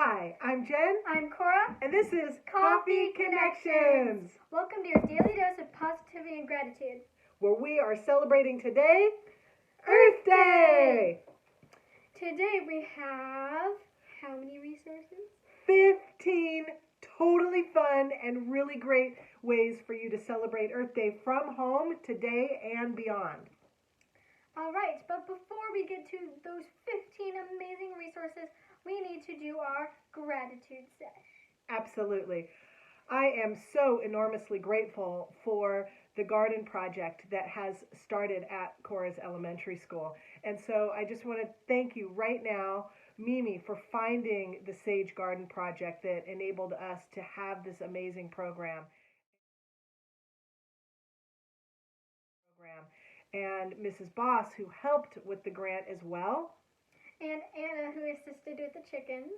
Hi, I'm Jen. I'm Cora. And this is Coffee Connections, Welcome to your daily dose of positivity and gratitude, where we are celebrating today, Earth Day! Today we have how many resources? 15 totally fun and really great ways for you to celebrate Earth Day from home, today, and beyond. All right, but before we get to those 15 amazing resources, we need to do our gratitude sesh. Absolutely. I am so enormously grateful for the garden project that has started at Cora's elementary school. And so I just want to thank you right now, Mimi, for finding the Sage Garden Project that enabled us to have this amazing program. And Mrs. Boss, who helped with the grant as well. And Anna, who assisted with the chickens.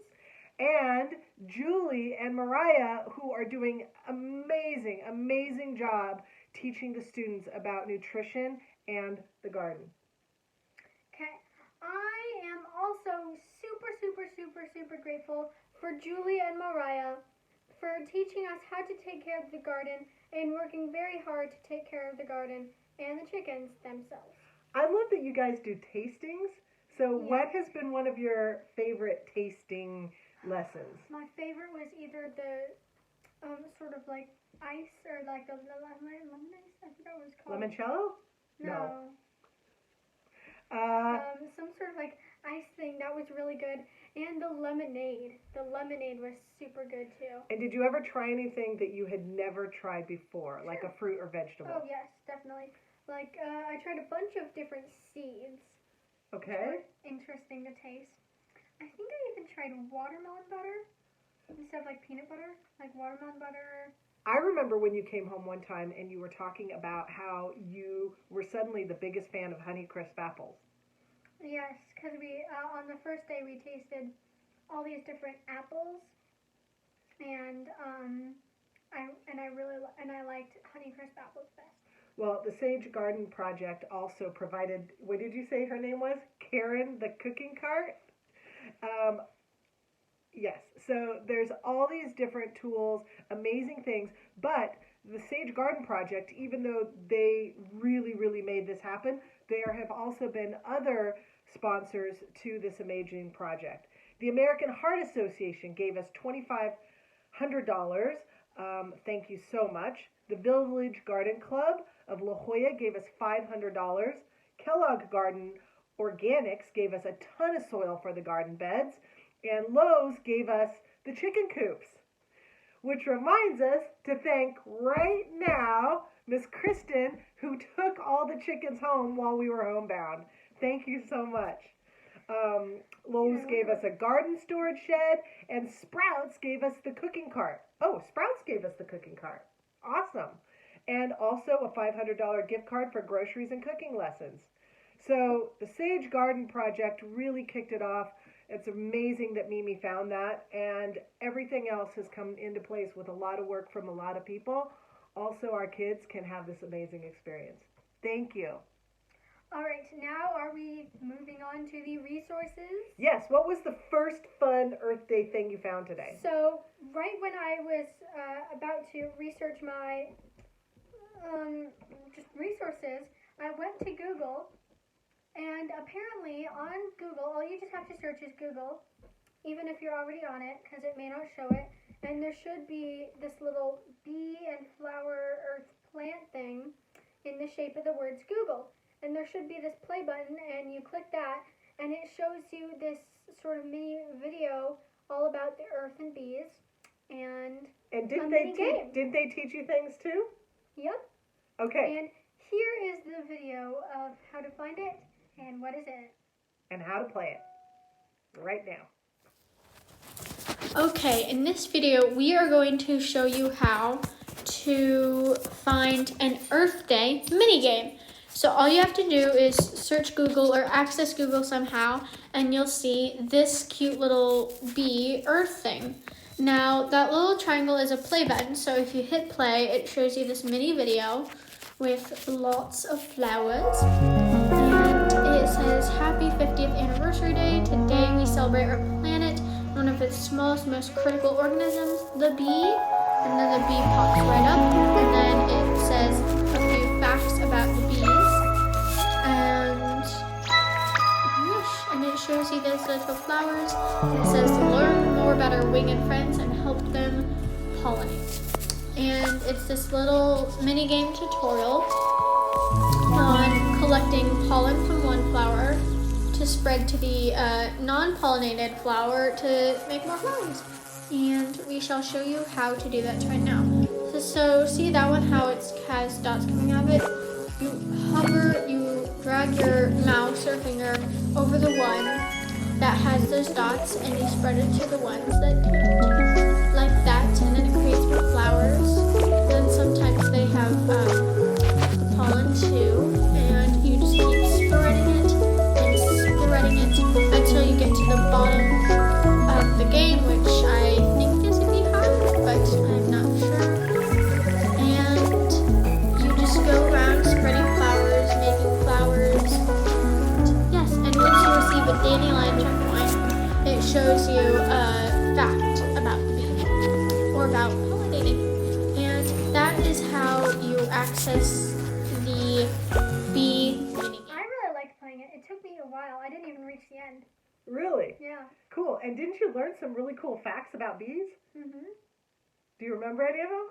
And Julie and Mariah, who are doing amazing job teaching the students about nutrition and the garden. Okay, I am also super grateful for Julie and Mariah for teaching us how to take care of the garden and working very hard to take care of the garden and the chickens themselves. I love that you guys do tastings. So Yeah. What has been one of your favorite tasting lessons? My favorite was either the sort of like ice or like the lemon ice. I forgot what it was called. Limoncello? No. Some sort of like ice thing that was really good, and the lemonade. The lemonade was super good too. And did you ever try anything that you had never tried before, like a fruit or vegetable? Oh yes, definitely. Like I tried a bunch of different seeds. Okay. Interesting to taste. I think I even tried watermelon butter instead of like peanut butter, like watermelon butter. I remember when you came home one time and you were talking about how you were suddenly the biggest fan of Honeycrisp apples. Yes, because we on the first day we tasted all these different apples, and I liked Honeycrisp apples best. Well, the Sage Garden Project also provided, what did you say her name was? Karen, the cooking cart? Yes, so there's all these different tools, amazing things, but the Sage Garden Project, even though they really made this happen, there have also been other sponsors to this amazing project. The American Heart Association gave us $2,500. Thank you so much. The Village Garden Club of La Jolla gave us $500. Kellogg Garden Organics gave us a ton of soil for the garden beds. And Lowe's gave us the chicken coops. Which reminds us to thank right now Miss Kristen, who took all the chickens home while we were homebound. Thank you so much. Lowe's gave us a garden storage shed, and Sprouts gave us the cooking cart. Oh, Sprouts gave us the cooking cart. Awesome. And also a $500 gift card for groceries and cooking lessons. So the Sage Garden Project really kicked it off. It's amazing that Mimi found that, and everything else has come into place with a lot of work from a lot of people. Also, our kids can have this amazing experience. Thank you. All right, now are we moving on to the resources? Yes, what was the first fun Earth Day thing you found today? So, right when I was about to research my just resources, I went to Google, and apparently on Google, all you just have to search is Google, even if you're already on it, because it may not show it, and there should be this little bee and flower earth plant thing in the shape of the words Google. And there should be this play button, and you click that, and it shows you this sort of mini video all about the earth and bees, and didn't they teach you things too? Yep. Okay. And here is the video of how to find it and what is in it. And how to play it right now. Okay, in this video, we are going to show you how to find an Earth Day minigame. So all you have to do is search Google or access Google somehow, and you'll see this cute little bee Earth thing. Now, that little triangle is a play button, so if you hit play, it shows you this mini video with lots of flowers. And it says, Happy 50th Anniversary Day. Today we celebrate our planet. We want to of its smallest, most critical organisms, the bee. And then the bee pops right up, and then it says a few facts about the bees. And it shows you those little flowers. It says learn more about our winged friends and help them pollinate. And it's this little mini game tutorial on collecting pollen from one flower to spread to the non-pollinated flower to make more flowers. And we shall show you how to do that right now. So see that one, how it has dots coming out of it? You hover, you drag your mouse or finger over the one that has those dots, and you spread it to the ones that don't. Like that, and then it creates more flowers. Then sometimes they have the pollen too, and you just keep spreading it until you get to the bottom of the game, which I think is a beehive, but I'm not sure. And you just go around spreading flowers, making flowers. And yes, and once you receive a dandelion checkpoint, it shows you a fact about the bee or about pollinating. And that is how you access the bee mini game. I really liked playing it. It took me a while. I didn't even reach the end. Really? Yeah. Cool. And didn't you learn some really cool facts about bees? Mhm. Do you remember any of them?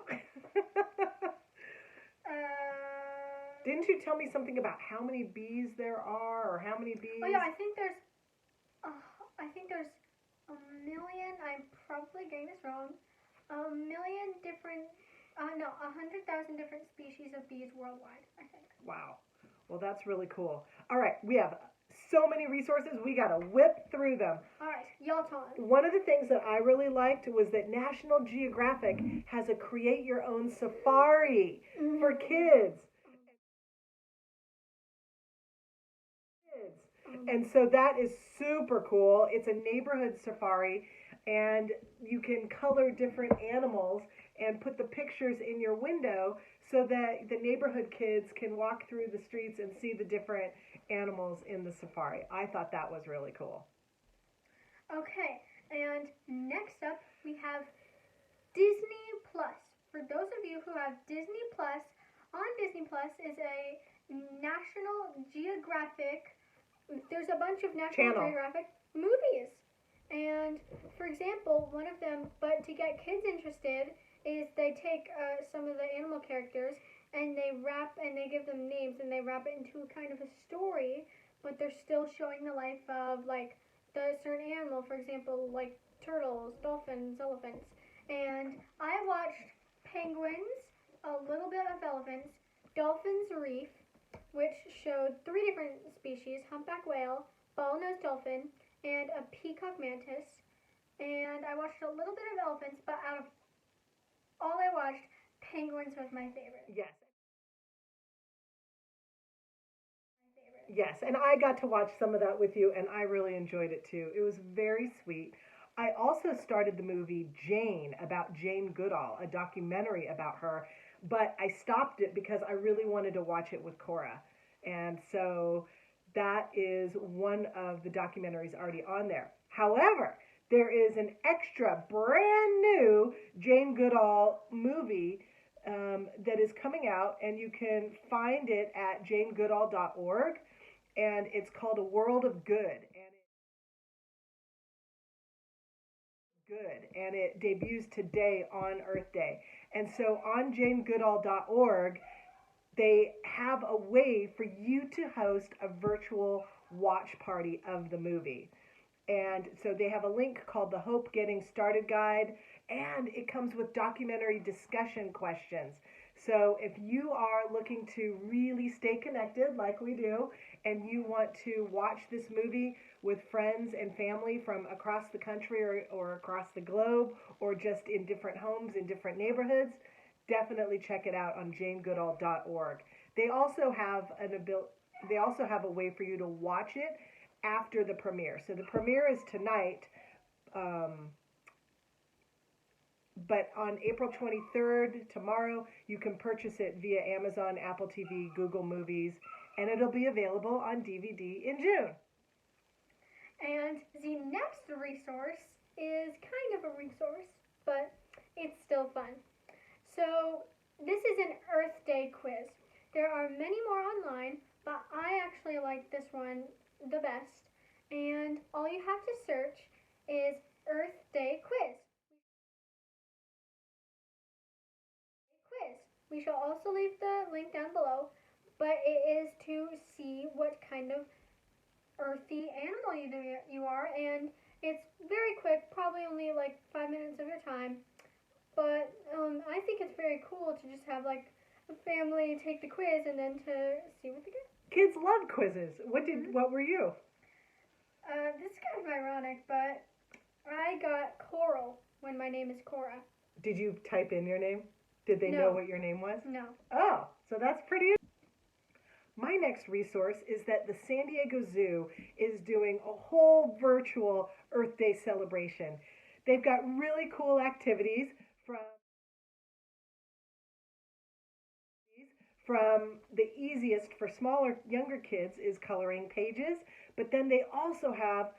Didn't you tell me something about how many bees there are, or how many bees? Oh yeah, I think there's a million. I'm probably getting this wrong. A million different. 100,000 different species of bees worldwide, I think. Wow. Well, that's really cool. All right, we have so many resources. We got to whip through them. All right, y'all time. One of the things that I really liked was that National Geographic has a create your own safari for kids. And so that is super cool. It's a neighborhood safari, and you can color different animals and put the pictures in your window so that the neighborhood kids can walk through the streets and see the different animals in the safari. I thought that was really cool. Okay, and next up we have Disney Plus. For those of you who have Disney Plus, on Disney Plus is a National Geographic. There's a bunch of National Geographic movies. And for example, one of them, but to get kids interested, is they take some of the animal characters and they give them names and they wrap it into a kind of a story, but they're still showing the life of like the certain animal, for example, like turtles, dolphins, elephants. And I watched penguins, a little bit of elephants, Dolphins Reef, which showed 3 different species, humpback whale, bottlenose dolphin, and a peacock mantis. And I watched a little bit of elephants, but out of all I watched, penguins was my favorite. Yes. Yes, and I got to watch some of that with you, and I really enjoyed it too. It was very sweet. I also started the movie Jane, about Jane Goodall, a documentary about her, but I stopped it because I really wanted to watch it with Cora. And so that is one of the documentaries already on there. However, there is an extra brand new Jane Goodall movie that is coming out, and you can find it at janegoodall.org, and it's called A World of Good. And it debuts today on Earth Day. And so on janegoodall.org, they have a way for you to host a virtual watch party of the movie. And so they have a link called the Hope Getting Started Guide, and it comes with documentary discussion questions. So if you are looking to really stay connected like we do, and you want to watch this movie with friends and family from across the country or across the globe, or just in different homes in different neighborhoods, definitely check it out on janegoodall.org. They also have a way for you to watch it after the premiere. So the premiere is tonight, but on April 23rd, tomorrow, you can purchase it via Amazon, Apple TV, Google Movies, and it'll be available on DVD in June. And the next resource is kind of a resource, but it's still fun. So this is an Earth Day quiz. There are many more online, but I actually like this one the best. And all you have to search is Earth Day quiz. We shall also leave the link down below, but it is to see what kind of earthy animal you are, and it's very quick, probably only like 5 minutes of your time. But I think it's very cool to just have like a family take the quiz and then to see what they get. Kids love quizzes. What were you? This is kind of ironic, but I got coral when my name is Cora. Did you type in your name? Did they know what your name was? No. Oh, so that's pretty. My next resource is that the San Diego Zoo is doing a whole virtual Earth Day celebration. They've got really cool activities from the easiest for smaller, younger kids is coloring pages, but then they also have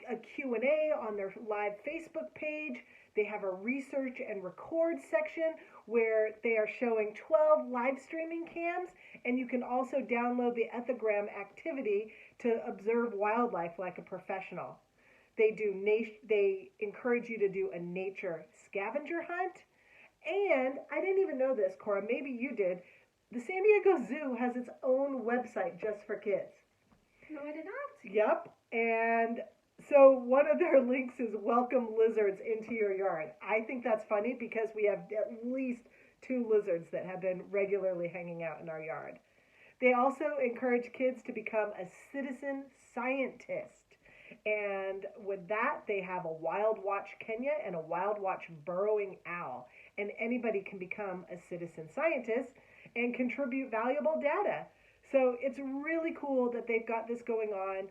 a Q&A on their live Facebook page. They have a research and record section where they are showing 12 live streaming cams, and you can also download the ethogram activity to observe wildlife like a professional. They encourage you to do a nature scavenger hunt, and I didn't even know this, Cora, maybe you did. The San Diego Zoo has its own website just for kids. No, I did not. Yep, and so one of their links is welcome lizards into your yard. I think that's funny because we have at least 2 lizards that have been regularly hanging out in our yard. They also encourage kids to become a citizen scientist. And with that, they have a Wild Watch Kenya and a Wild Watch burrowing owl. And anybody can become a citizen scientist and contribute valuable data. So it's really cool that they've got this going on.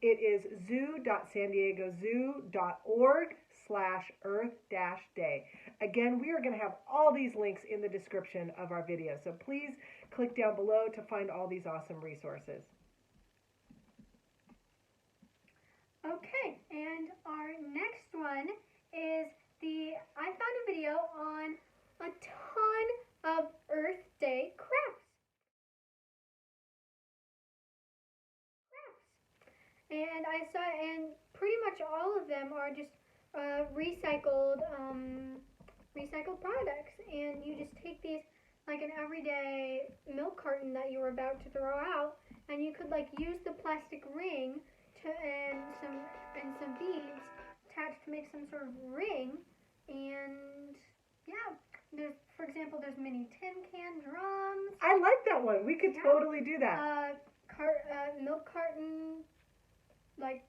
It is zoo.sandiegozoo.org/earth-day. Again, we are going to have all these links in the description of our video. So please click down below to find all these awesome resources. Okay, and our next one is I found a video on a ton of Earth Day crafts. And I saw, and pretty much all of them are just recycled products. And you just take these, like an everyday milk carton that you were about to throw out, and you could like use the plastic ring and some beads attached to make some sort of ring. And yeah, for example, there's mini tin can drums. I like that one. We could totally do that. Milk carton, like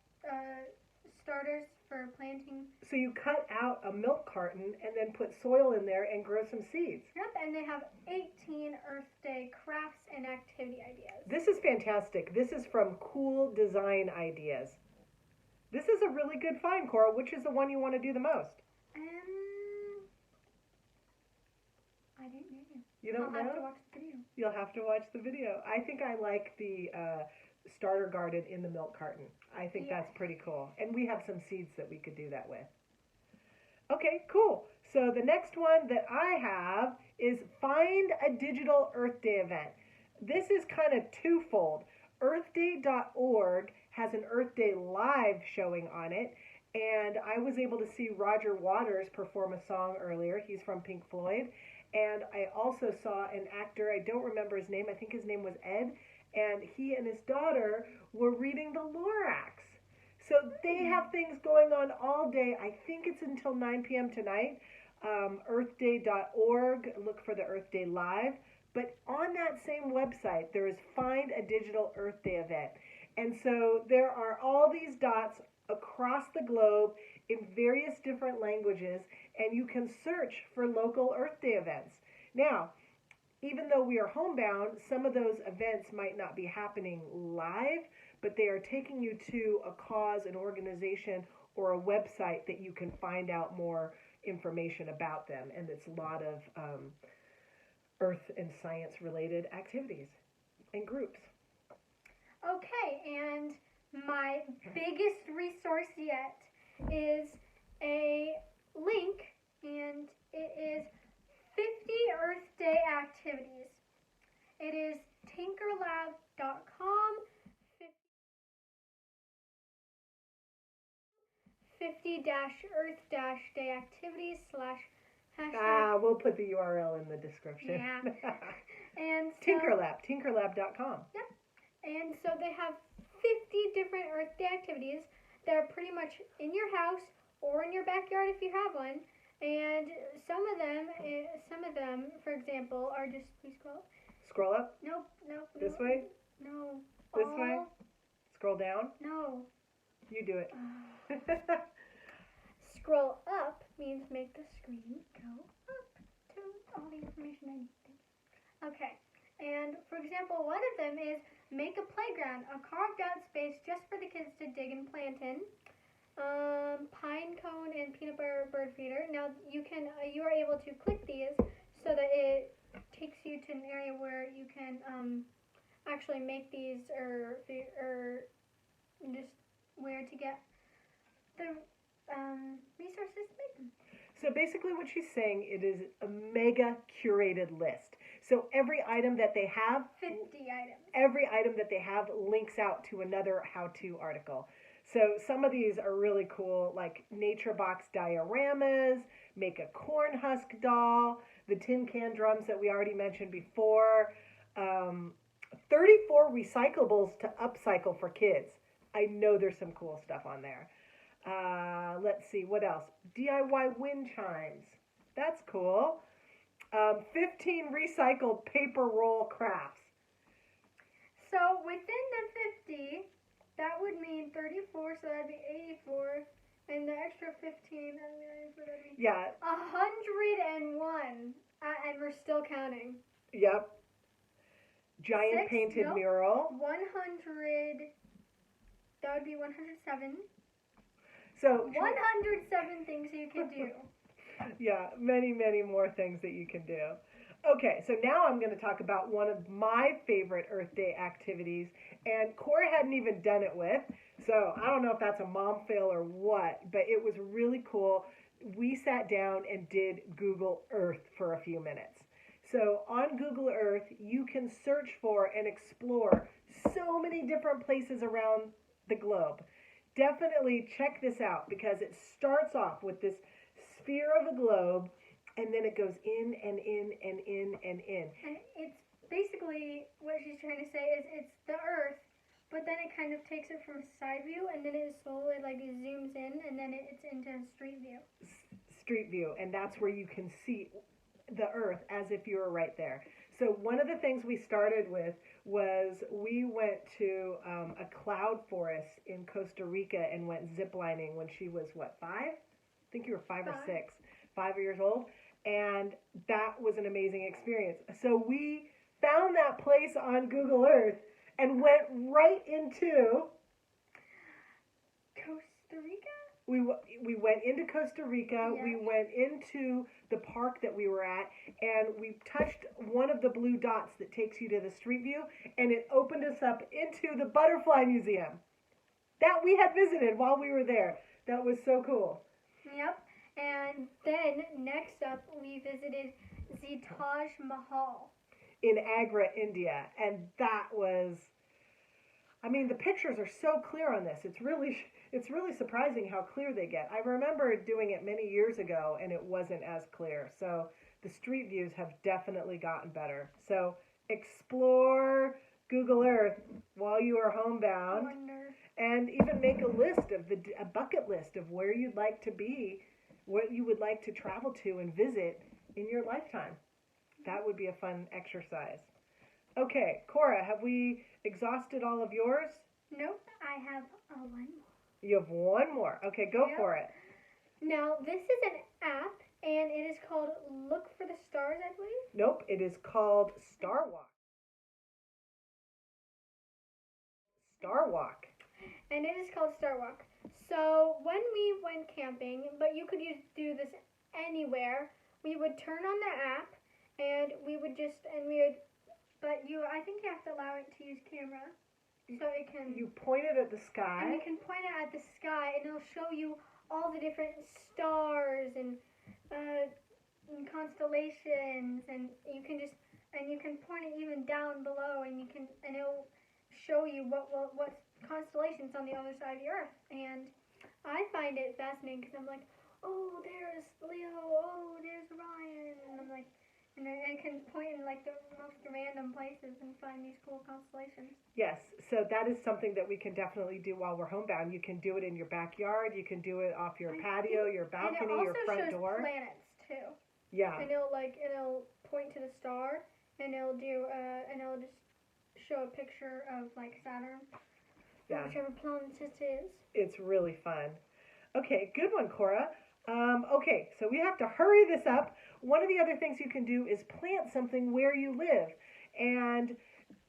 starters for planting. So you cut out a milk carton and then put soil in there and grow some seeds. Yep, and they have 18 Earth Day crafts and activity ideas. This is fantastic. This is from Cool Design Ideas. This is a really good find, Cora. Which is the one you want to do the most? I didn't know. You don't know? I'll have to watch the video. You'll have to watch the video. I think I like the starter garden in the milk carton. I think that's pretty cool. And we have some seeds that we could do that with. Okay, cool. So the next one that I have is find a digital Earth Day event. This is kind of twofold. Earthday.org has an Earth Day live showing on it. And I was able to see Roger Waters perform a song earlier. He's from Pink Floyd. And I also saw an actor, I don't remember his name, I think his name was Ed, and he and his daughter were reading the Lorax. So they have things going on all day. I think it's until 9 p.m. tonight. Earthday.org, look for the Earth Day Live. But on that same website, there is Find a Digital Earth Day event. And so there are all these dots across the globe in various different languages, and you can search for local Earth Day events. Now, even though we are homebound, some of those events might not be happening live, but they are taking you to a cause, an organization, or a website that you can find out more information about them. And it's a lot of earth and science related activities and groups. Okay, and my biggest resource yet is a link, and it is 50 Earth Day activities. It is tinkerlab.com 50-Earth-Day activities /#. We'll put the URL in the description. Yeah. And so, tinkerlab.com. Yep. And so they have 50 different Earth Day activities that are pretty much in your house or in your backyard if you have one. And some of them, for example, are just, please scroll. Scroll up? Nope. This way? No. This way? Scroll down? No. You do it. Scroll up means make the screen go up to all the information I need. Okay. And for example, one of them is make a playground, a carved out space just for the kids to dig and plant in. Pine cone and peanut butter bird feeder. Now you are able to click these so that it takes you to an area where you can actually make these or just where to get the resources to make them. So basically what she's saying, it is a mega curated list. So every item that they have, 50 items. Every item that they have links out to another how-to article. So some of these are really cool, like nature box dioramas, make a corn husk doll, the tin can drums that we already mentioned before, 34 recyclables to upcycle for kids. I know there's some cool stuff on there. Let's see, what else? DIY wind chimes. That's cool. 15 recycled paper roll crafts. So within the 50, that would mean 34, so that'd be 84. And the extra 15, that'd be Yeah. 101. And we're still counting. Yep. Giant painted mural. 100, that would be 107. So 107 things you can do. Yeah, many, many more things that you can do. Okay, so now I'm going to talk about one of my favorite Earth Day activities, and Cora hadn't even done it with, so I don't know if that's a mom fail or what, but it was really cool. We sat down and did Google Earth for a few minutes. So on Google Earth, you can search for and explore so many different places around the globe. Definitely check this out because it starts off with this sphere of a globe, and then it goes in and in and in and in. And it's basically what she's trying to say is it's the Earth, but then it kind of takes it from side view, and then it slowly zooms in, and then it's into street view. Street view, and that's where you can see the Earth as if you were right there. So one of the things we started with was we went to a cloud forest in Costa Rica and went ziplining when she was, 5? I think you were 5 or 6, 5 years old. And that was an amazing experience. So we found that place on Google Earth and went right into Costa Rica? We went into Costa Rica, Yeah. We went into the park that we were at, and we touched one of the blue dots that takes you to the street view, and it opened us up into the Butterfly Museum that we had visited while we were there. That was so cool. Yep. And then next up, we visited the Taj Mahal in Agra, India, and that was, the pictures are so clear on this. It's really surprising how clear they get. I remember doing it many years ago, and it wasn't as clear. So the street views have definitely gotten better. So explore Google Earth while you are homebound, and even make a bucket list of where you'd like to be, what you would like to travel to and visit in your lifetime. That would be a fun exercise. Okay, Cora, have we exhausted all of yours? Nope, I have one more. You have one more. Okay, go for it. Now, this is an app, and it is called Look for the Stars, I believe. Nope, it is called Star Walk. Star Walk. And it is called Star Walk. So when we went camping, but you could do this anywhere, we would turn on the app, and I think you have to allow it to use camera. So it can... You point it at the sky. And you can point it at the sky, and it'll show you all the different stars and constellations, and you can point it even down below, and it'll show you what constellations on the other side of the Earth. And I find it fascinating because I'm like, oh, there's Leo, oh, there's Orion, and I'm like, and I can point in like the most random places and find these cool constellations. Yes, so that is something that we can definitely do while we're homebound. You can do it in your backyard. You can do it off your patio, your balcony, your front door. And it also shows planets too. Yeah. And it'll point to the star, and it'll just show a picture of like Saturn, yeah, whichever planet it is. It's really fun. Okay, good one, Cora. Okay, so we have to hurry this up. One of the other things you can do is plant something where you live. And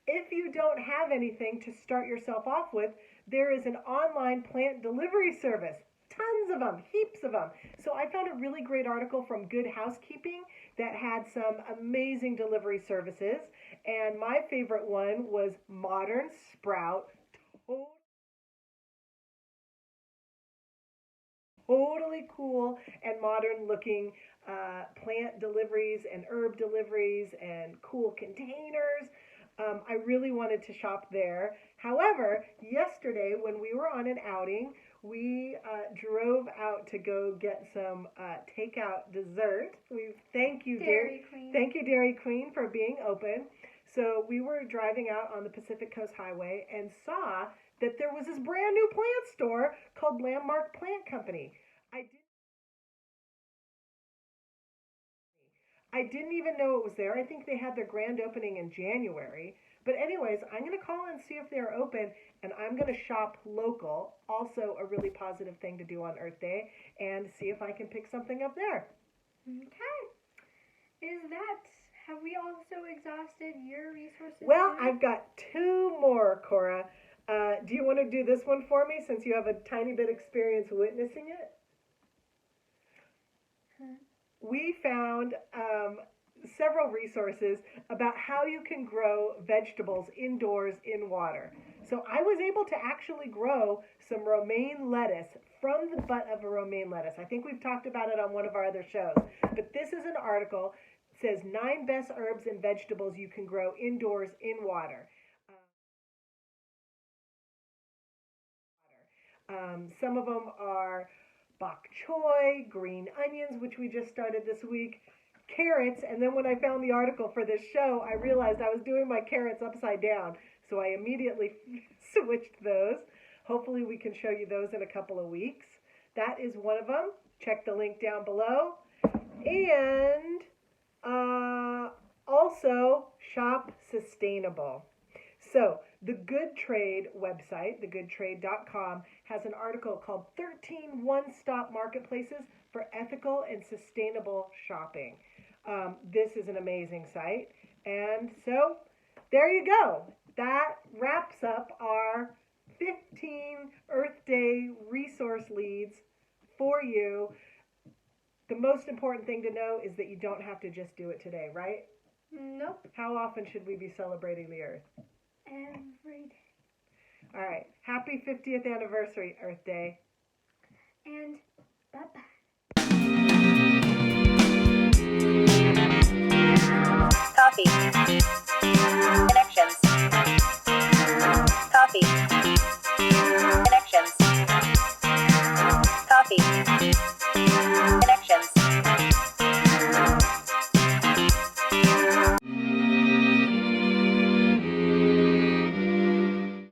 if you don't have anything to start yourself off with, there is an online plant delivery service. Tons of them, heaps of them. So I found a really great article from Good Housekeeping that had some amazing delivery services. And my favorite one was Modern Sprout. Totally cool and modern looking plant deliveries and herb deliveries and cool containers. I really wanted to shop there. However, yesterday when we were on an outing, we drove out to go get some takeout dessert. Thank you, Dairy Queen. Thank you, Dairy Queen, for being open. So we were driving out on the Pacific Coast Highway and saw that there was this brand new plant store called Landmark Plant Company. I didn't even know it was there. I think they had their grand opening in January. But anyways, I'm going to call and see if they're open, and I'm going to shop local, also a really positive thing to do on Earth Day, and see if I can pick something up there. Okay. Have we also exhausted your resources? Well, too? I've got two more, Cora. Do you want to do this one for me since you have a tiny bit experience witnessing it? We found several resources about how you can grow vegetables indoors in water. So I was able to actually grow some romaine lettuce from the butt of a romaine lettuce. I think we've talked about it on one of our other shows. But this is an article that says 9 best herbs and vegetables you can grow indoors in water. Some of them are bok choy, green onions, which we just started this week, carrots, and then when I found the article for this show, I realized I was doing my carrots upside down, so I immediately switched those. Hopefully we can show you those in a couple of weeks. That is one of them. Check the link down below. And also shop sustainable. So the Good Trade website, thegoodtrade.com, has an article called 13 One-Stop Marketplaces for Ethical and Sustainable Shopping. This is an amazing site. And so there you go. That wraps up our 15 Earth Day resource leads for you. The most important thing to know is that you don't have to just do it today, right? Nope. How often should we be celebrating the Earth? Every day. All right. Happy 50th anniversary, Earth Day. And bye-bye. Coffee. Connections. Coffee. Connections. Coffee.